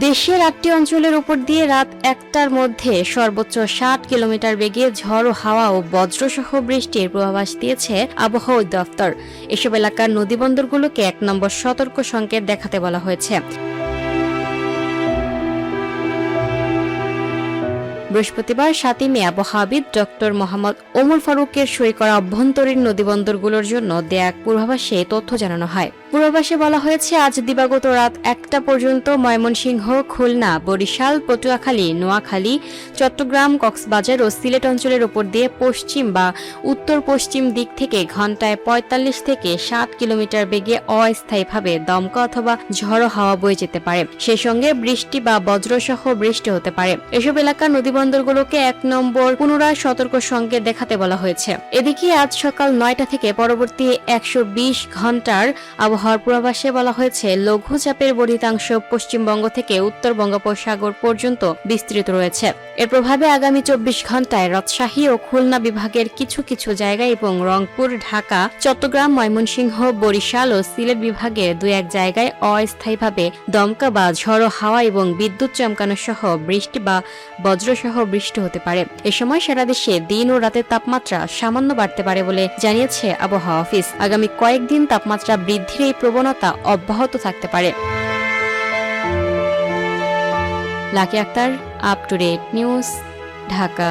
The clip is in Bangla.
দেশের ৮টি অঞ্চলের উপর দিয়ে রাত ১টার মধ্যে সর্বোচ্চ ৬০ কিলোমিটার বেগে ঝড়ো হাওয়া ও বজ্রসহ বৃষ্টির পূর্বাভাস দিয়েছে আবহাওয়া দপ্তর। এসব এলাকার নদীবন্দরগুলোকে ১ নম্বর সতর্ক সংকেত দেখাতে বলা হয়েছে। বৃহস্পতিবার ৭ই মে আবহাওয়াবিদ ডক্টর মোহাম্মদ ওমর ফারুকের সই করা অভ্যন্তরীণ নদীবন্দরগুলোর জন্য দেয়া এক পূর্বাভাসে তথ্য জানানো হয়। পূর্বাভাসে বলা হয়েছে, আজ দিবাগত রাত ১টা পর্যন্ত ময়মনসিংহ, খুলনা, বরিশাল, পটুয়াখালী, নোয়াখালী, চট্টগ্রাম, কক্সবাজার ও সিলেট অঞ্চলের উপর দিয়ে পশ্চিম বা উত্তর পশ্চিম দিক থেকে ঘন্টায় ৪৫ থেকে ৬০ কিলোমিটার বেগে অস্থায়ীভাবে দমকা অথবা ঝড়ো হাওয়া বয়ে যেতে পারে। সেই সঙ্গে বৃষ্টি বা বজ্রসহ বৃষ্টি হতে পারে। এসব এলাকার নদীবন্দরগুলোকে ১ নম্বর পুনরায় সতর্ক সংকেত দেখাতে বলা হয়েছে। এদিকে আজ সকাল ৯টা থেকে পরবর্তী ১২০ ঘন্টার আবহাওয়ার পূর্বাভাসে বলা হয়েছে, লঘুচাপের বর্ধিতাংশ পশ্চিমবঙ্গ থেকে উত্তর বঙ্গোপসাগর পর্যন্ত বিস্তৃত রয়েছে। এর প্রভাবে আগামী ২৪ ঘন্টায় রাজশাহী ও খুলনা বিভাগের কিছু কিছু জায়গায় এবং রংপুর, ঢাকা, চট্টগ্রাম, ময়মনসিংহ, বরিশাল ও সিলেট বিভাগের ২-১ জায়গায় অস্থায়ীভাবে দমকা বা ঝড়ো হাওয়া এবং বিদ্যুৎ চমকানো সহ বৃষ্টি বা বজ্রসহ বৃষ্টি হতে পারে। এ সময় সারা দেশে দিন ও রাতের তাপমাত্রা সামান্য বাড়তে পারে বলে জানিয়েছে আবহাওয়া অফিস। আগামী কয়েকদিন তাপমাত্রা বৃদ্ধির এই প্রবণতা অব্যাহত থাকতে পারে। Lucky Akter, up to date news, Dhaka.